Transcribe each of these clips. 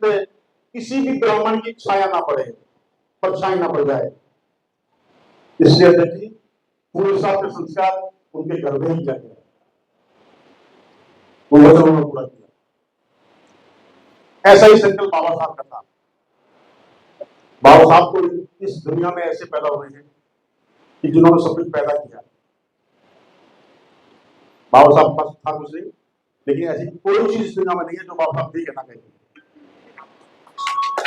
पे किसी भी ब्राह्मण की छाया ना पड़े, परछाई ना पड़ जाए। इसलिए देखिए पूरे साहब के संस्कार उनके घर में ही किया गया, वो वचन उन्होंने पूरा किया। ऐसा ही संकल्प बाबा साहब का था। बाबा साहब को इस दुनिया में ऐसे पैदा हुए हैं कि जिन्होंने सब कुछ पैदा किया। बाबा साहब पास था कुछ नहीं, लेकिन ऐसी कोई चीज इस दुनिया में नहीं है जो बाबा साहब ठीक है ना कहेंगे,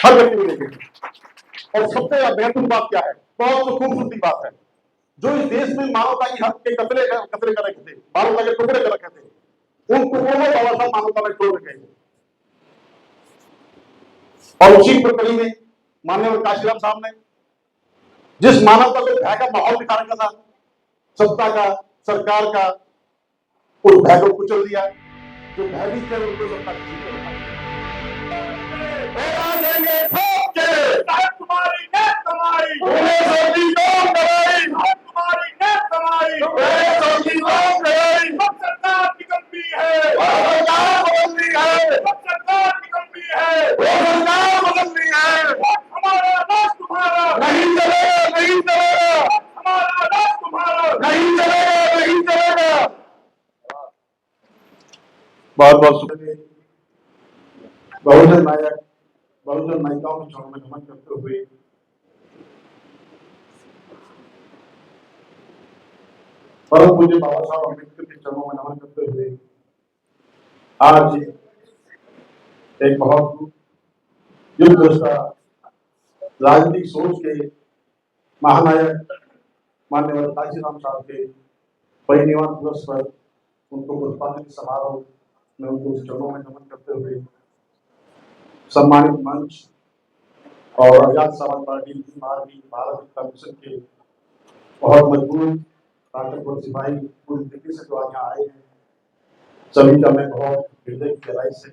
हर व्यक्ति को लेकर। और सबसे बेहतरीन बात क्या है, बहुत खूबसूरती बात है, जो इस देश में मानवता की हक के कतरे कर रखे थे, मानवता के टुकड़े कर रखे थे, उन टुकड़ों को बाबा साहब मानवता में छोड़ रखे थे। और उसी प्रक्रिया में माननीय काशीराम साहब ने जिस मानवता को भय का माहौल दिखा रखा था, सत्ता का, सरकार का, उस भय को कुचल दिया। जो भयभीत थे उनको सत्ता तुम्हारी नेत कमाई, तुम्हारी नेत कमाई, सरकार निकम्मी है, सरकार बदलनी है, सरकार निकम्मी है, सरकार बदलनी है। हमारा राज तुम्हारा नहीं चलेगा, नहीं चलेगा, हमारा राज तुम्हारा नहीं चलेगा, नहीं चलेगा। बहुत बहुत शुक्रिया। बहुजन नायक, बहुजन नायिकाओं के चरणों में नमन करते हुए परम पूज्य बाबा साहब अम्बेडकर के चरणों में नमन करते हुए आज एक बहुत युद्धदृष्टा राजनीतिक सोच के महानायक माननीय काशीराम साहब के परिनिर्वाण दिवस पर उनको पुष्पांजलि समारोह में उनको चरणों में नमन करते हुए सम्मानित मंच और आजाद समाज पार्टी भारत एकता मिशन के बहुत मजबूत ताकतवर सिपाही पूरी तरीके से जो आज यहाँ आए हैं, सभी का मैं बहुत हृदय की गहराई से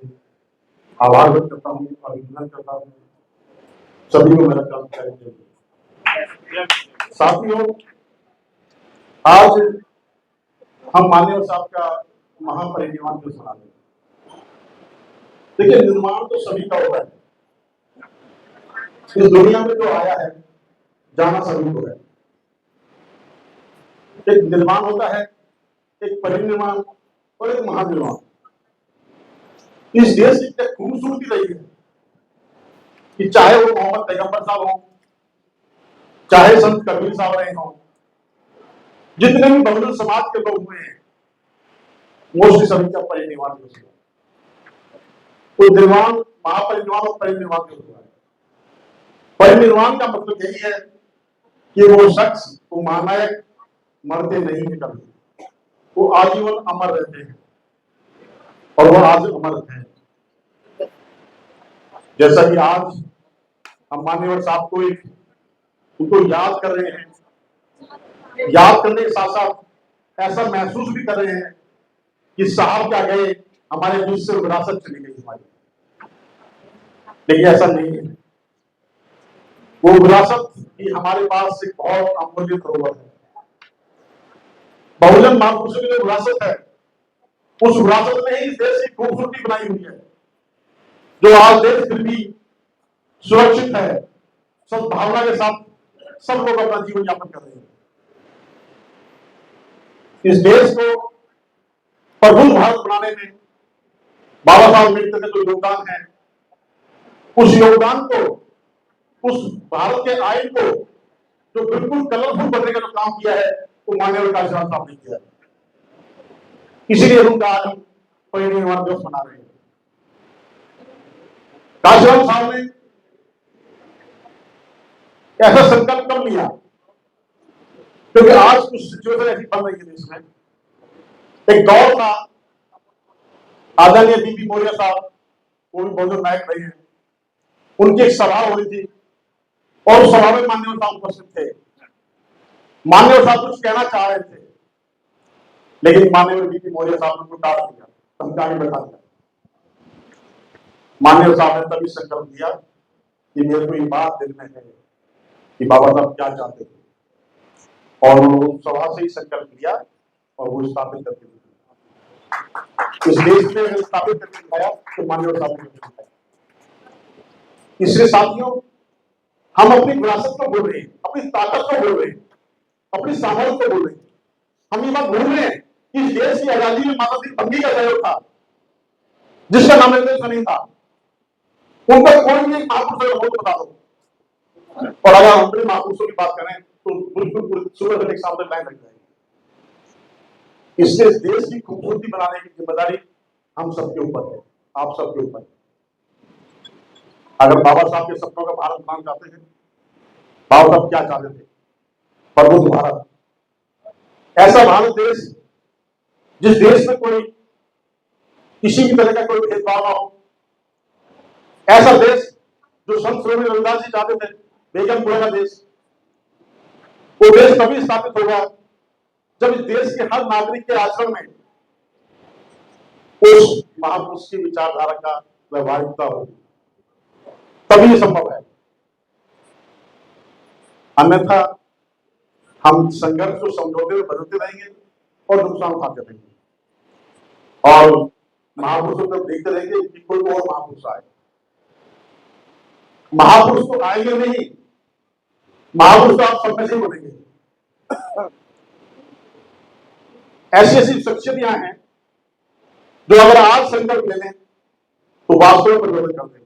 आभार व्यक्त करता हूँ, अभिनंदन करता हूँ। सभी को मेरा काम करेंगे। साथियों, आज हम माननीय साहब का महापरिनिर्वाण दिवस मनाते हैं। देखिए, निर्माण तो सभी का होता है, इस दुनिया में जो आया है जाना सभी को है। एक निर्माण होता है, एक परिनिर्माण और एक महानिर्माण। इस देश की क्या खूबसूरती रही है कि चाहे वो मोहम्मद पैगंबर साहब हो, चाहे संत कबीर साहब रहे हों, जितने भी बहुजन समाज के लोग हुए हैं, मोस्टली सभी का परिनिर्वाण हुआ। तो निर्माण, महापरिनिर्वाण और परिनिर्वाण जो हुआ है, परिनिर्वाण का मतलब यही है कि वो शख्स, वो महानायक मरते नहीं है कभी, वो आजीवन अमर रहते हैं और वो आज अमर है। जैसा कि आज हम माननीय साहब को उनको याद कर रहे हैं, याद करने के साथ साथ ऐसा महसूस भी कर रहे हैं कि साहब क्या गए, हमारे बीच से विरासत चली गई हमारी। लेकिन ऐसा नहीं है, वो विरासत ही हमारे पास एक बहुत अमूल्य धरोहर है। बहुजन महापुरुषों की जो विरासत है, उस विरासत में ही देश की खूबसूरती बनाई हुई है, जो आज देश फिर भी सुरक्षित है, सद्भावना के साथ सब लोग अपना जीवन यापन कर रहे हैं। इस देश को प्रबुद्ध भारत बनाने में बाबा साहब अम्बेडकर का जो योगदान है, उस योगदान को, उस भारत के आइन को जो बिल्कुल कलरफुल करने का जो काम किया है, वो माननीय काशीराम साहब ने किया है। इसीलिए उनका आज हम परिनिर्वाण दिवस मना रहे हैं। काशीराम साहब ने ऐसा संकल्प कब लिया, क्योंकि आज कुछ सिचुएशन ऐसी बन रही है देश में। एक दौर था, आदरणीय बीपी मौर्य साहब, वो भी बहुजन नायक रहे हैं, उनकी एक सभा हो रही थी और उस सभा में माननीय साहब उपस्थित थे। माननीय साहब कुछ कहना चाह रहे थे, लेकिन माननीय बीपी मौर्य साहब ने उनको टाल दिया, धमका के बैठा दिया। माननीय साहब ने तभी संकल्प लिया कि मेरे को ये बात दिल में है कि बाबा साहब क्या चाहते थे, और उन्होंने सभा से ही संकल्प लिया और वो स्थापित करके दिखाया। इस देश में स्थापित करके दिखाया तो माननीय साहब ने दिखाया। इसलिए साथियों, हम अपनी विरासत को भूल रहे हैं, अपनी ताकत को भूल रहे हैं, अपनी सामर्थ्य को भूल रहे हैं। हम ये बात भूल रहे हैं कि इस देश की आजादी में माता बंदी का सहयोग था, जिसका नाम निर्देश नहीं था। उन पर कोई भी महापुरुष हो तो बता दो। और अगर हम अपने महापुरुषों की बात करें तो बिल्कुल सूरज के सामने लाइन लग जाएगी। इसलिए इस देश की खूबसूरती बनाने की जिम्मेदारी हम सबके ऊपर है, आप सबके ऊपर है। अगर बाबा साहब के सपनों का भारत बनाना चाहते हैं, बाबा साहब क्या चाहते थे? प्रबुद्ध भारत, ऐसा भारत देश जिस देश में कोई किसी भी तरह का कोई भेदभाव ना हो, ऐसा देश जो संत स्वामी रविदास जी चाहते थे, बेगमपुरा का देश। वो देश तभी स्थापित होगा जब इस देश के हर नागरिक के आचरण में उस महापुरुष की विचारधारा का व्यवहारिकता होगी, तभी ये संभव है। अन्यथा हम संघर्ष को समझौते में बदलते रहेंगे और नुकसान उठाते रहेंगे और महापुरुषों को देखते रहेंगे कि कोई और महापुरुष आए। महापुरुष तो आएंगे नहीं, महापुरुष तो आप सब में से बनेंगे। ऐसी ऐसी शख्सियतें हैं जो अगर आज संकल्प ले लें तो वास्तव में परिवर्तन कर देंगे।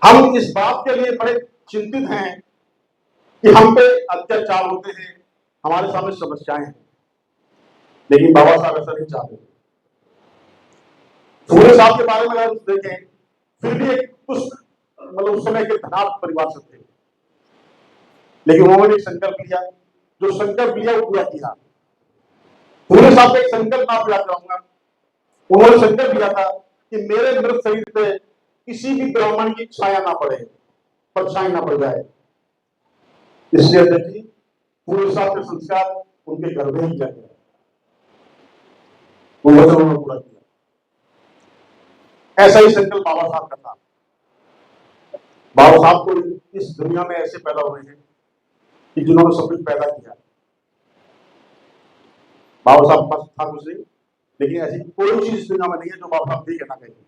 हम इस बात के लिए बड़े चिंतित हैं कि हम पे अत्याचार होते हैं, हमारे सामने समस्याएं हैं, लेकिन बाबा साहब ऐसा नहीं चाहते। फूले साहब के बारे में अगर देखें, फिर भी एक उस उस समय के धनाढ्य परिवार से थे, लेकिन उन्होंने एक संकल्प लिया, जो संकल्प लिया वो पूरा किया। फूले साहब का एक संकल्प मैं याद कराऊंगा। उन्होंने संकल्प लिया था कि मेरे मृत शरीर पे किसी भी ब्राह्मण की छाया ना पड़े, परछाई ना पड़ जाए। इसलिए देखिए, फूले साहब के संस्कार उनके घर में ही किया गया, वो वचन उन्होंने पूरा किया। ऐसा ही संकल्प बाबा साहब का था। बाबा साहब को इस दुनिया में ऐसे पैदा हुए हैं कि जिन्होंने सब कुछ पैदा किया। बाबा साहब पास था कुछ नहीं, लेकिन ऐसी कोई चीज इस दुनिया में नहीं है जो बाबा साहब ठीक है ना कहेंगे,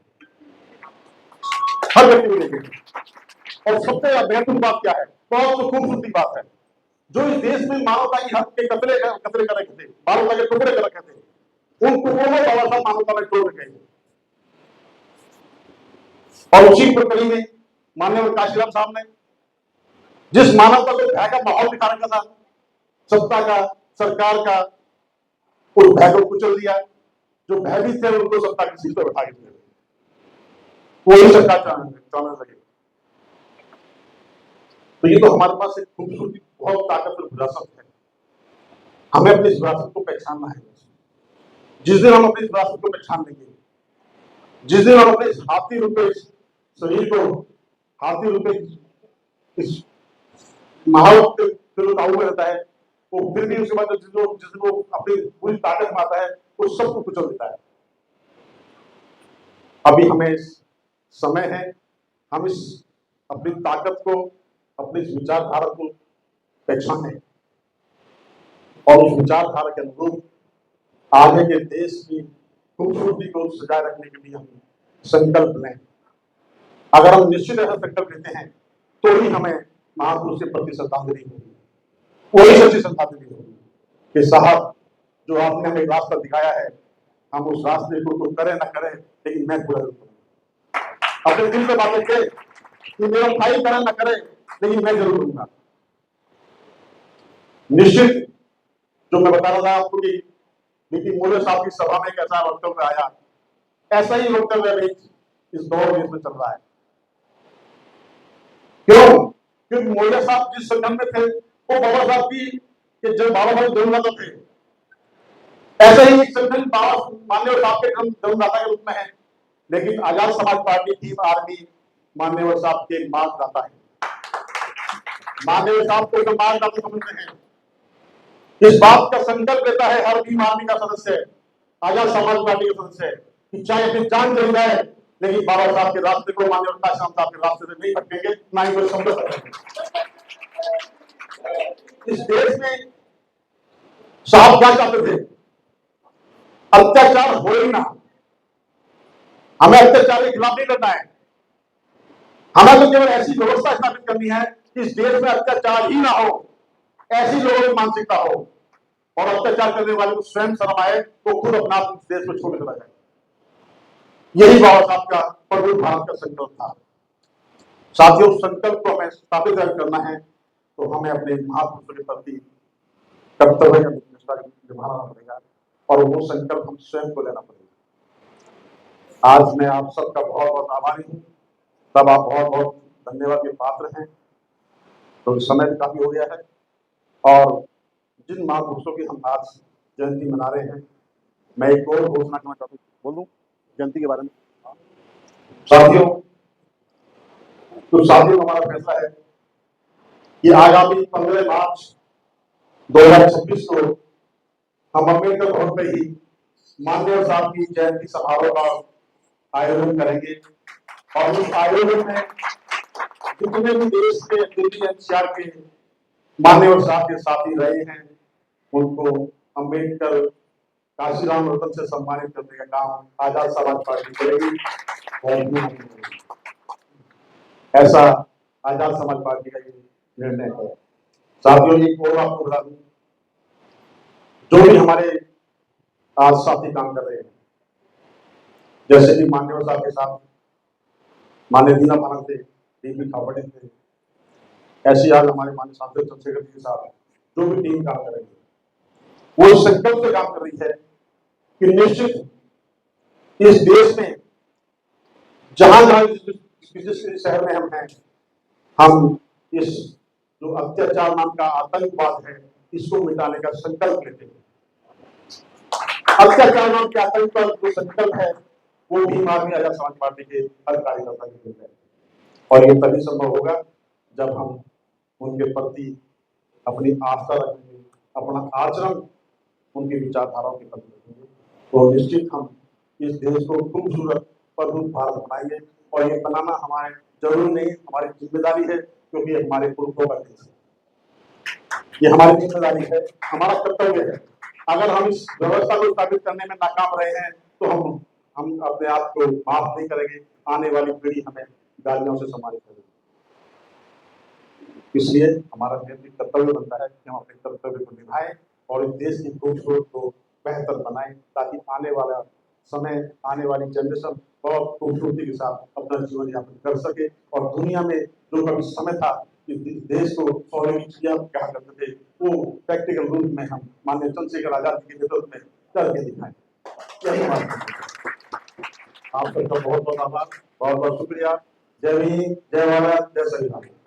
हर व्यक्ति को लेकर। और सबसे महत्वपूर्ण बात क्या है, बहुत खूबसूरती बात है, जो इस देश में मानवता की हक के कतरे कर रखे थे, मानवता के टुकड़े कर रखे थे, उन टुकड़ों में बाबा साहब मानवता में छोड़ रखे। और उसी प्रक्रिया में माननीय काशीराम साहब ने जिस मानवता को भय का माहौल दिखा रखा था, सत्ता का, सरकार का, उस भय को कुचल दिया। जो भयभीत थे उनको सत्ता की सीट पर बैठा के दिया, वही सरकार चलाने लगे। तो ये तो हमारे पास एक खूबसूरती, बहुत ताकतवर विरासत है। हमें अपनी इस विरासत को पहचानना है। जिस दिन हम अपनी इस विरासत को पहचान लेंगे, जिस दिन हम अपने इस हाथी रूपे शरीर को, हाथी रूपे इस माहौल में रहता है, वो फिर भी उसके बाद जिस दिन वो अपनी पूरी ताकत में आता है, वो सबको कुचल देता है। अभी हमें समय है, हम इस अपनी ताकत को, अपनी विचारधारा को पहचाने और उस विचारधारा के अनुरूप आगे के देश की खूबसूरती को सजाए रखने के लिए हम संकल्प लें। अगर हम निश्चित ऐसा संकल्प लेते हैं तो ही हमें महापुरुष के प्रति श्रद्धांजलि होगी, वही सच्ची श्रद्धांजलि होगी कि साहब जो आपने हमें रास्ता दिखाया है, हम उस रास्ते को करें ना करें, लेकिन मैं पूरा करूंगा। अपने दिल से बातें करें कि मेरा भाई करे ना करे, लेकिन मैं जरूर करूंगा। निश्चित जो मैं बता रहा था आपको कि नीति मोले साहब की सभा में कैसा वक्तव्य आया, ऐसा ही वक्तव्य इस दौर में चल रहा है। क्यों? क्योंकि मोले साहब जिस संगठन में थे वो बाबा साहब की जब बाबा साहब जन्मदाता थे, ऐसा ही एक संगठन बाबा मान्यवर साहब के जन्मदाता के रूप में है, लेकिन आजाद समाज पार्टी की आर्मी मान्यवर साहब के मार्गदाता है। मान्यवर साहब को तो मार्गदाता समझते हैं। इस बात का संकल्प लेता है हर भीम आर्मी का सदस्य, आजाद समाज पार्टी का सदस्य है कि चाहे अपनी जान चली जाए, लेकिन बाबा साहब के रास्ते को, माननीय काशीराम साहब के रास्ते से नहीं हटेंगे, ना ही कोई समझ सकेंगे। इस देश में साहब क्या चाहते थे? अत्याचार हो ही ना, हमें अत्याचार के खिलाफ नहीं लड़ना है, हमें तो केवल ऐसी व्यवस्था स्थापित करनी है कि इस देश में अत्याचार ही ना हो, ऐसी लोगों की मानसिकता हो, और अत्याचार करने वाले को स्वयं शर्म आए तो खुद अपना इस देश में छोड़ चला जाए। यही बाबा साहब का प्रबुद्ध भारत का संकल्प था। साथियों, उस संकल्प को हमें स्थापित करना है तो हमें अपने महापुरुषों के प्रति कर्तव्य का निष्ठा निभाना पड़ेगा, और वो संकल्प हम स्वयं को लेना पड़ेगा। आज मैं आप सबका बहुत बहुत आभारी हूँ। तब आप बहुत बहुत धन्यवाद के पात्र हैं। तो समय भी काफी हो गया है, और जिन महापुरुषों की हम आज जयंती मना रहे हैं, मैं एक और घोषणा करना चाहता हूँ, बोल दूं जयंती के बारे में। साथियों, हमारा फैसला है कि आगामी 15 मार्च 2026 को हम अम्बेडकर भवन पे ही माननीय साहब की जयंती समारोह का आयोजन करेंगे, और उस आयोजन में जितने भी देश के दिल्ली एनसीआर के माननीय साहब के साथी रहे हैं, उनको अम्बेडकर काशीराम रत्न से सम्मानित करने का काम आजाद समाज पार्टी करेगी। ऐसा आजाद समाज पार्टी का ये निर्णय है। साथियों, एक और आपको बता दूं, जो भी हमारे आज साथी काम कर रहे हैं, जैसे कि मान्यवर साहब के साथ माननीय दीना भानक थे, डीपी खापड़े थे, ऐसी आज हमारे माननीय सांसद चंद्रशेखर जी के साथ जो भी टीम काम कर रही है, वो इस संकल्प से काम कर रही है कि निश्चित इस देश में जहां जहां जिस शहर में हम हैं, हम इस जो अत्याचार नाम का आतंकवाद है, इसको मिटाने का संकल्प लेते हैं। अत्याचार नाम के आतंक का जो संकल्प है, वो भी माननीय आजाद समाज पार्टी के हर कार्यकर्ता की है, और ये तभी संभव होगा जब हम उनके प्रति अपनी आस्था रखेंगे, अपना आचरण उनकी विचारधाराओं के प्रति रखेंगे, तो निश्चित हम इस देश को खूबसूरत प्रबुद्ध भारत बनाएंगे। और ये बनाना हमारे जरूरी नहीं, हमारी जिम्मेदारी है, क्योंकि हमारे पुरखों का देश है। ये हमारी जिम्मेदारी है, हमारा कर्तव्य है। अगर हम इस व्यवस्था को स्थापित करने में नाकाम रहे हैं तो हम अपने आप को माफ नहीं करेंगे, आने वाली पीढ़ी हमें गालियों से सम्मानित करेगी। इसलिए हमारा नैतिक कर्तव्य बनता है कि हम अपने कर्तव्य को निभाएं और इस देश की खूबसूरत को बेहतर बनाएं, ताकि आने वाला समय, आने वाली जनरेशन बहुत खूबसूरती के साथ अपना जीवन यापन कर सके, और दुनिया में जो कभी समय था कि देश को सोने की चिड़िया कहा करते थे, वो प्रैक्टिकल रूप में हम माननीय चंद्रशेखर आजाद के नेतृत्व में करके दिखाएं। यही बात है। आप सबका बहुत बहुत आभार, बहुत बहुत शुक्रिया। जय हिंद, जय भारत, जय संविधान।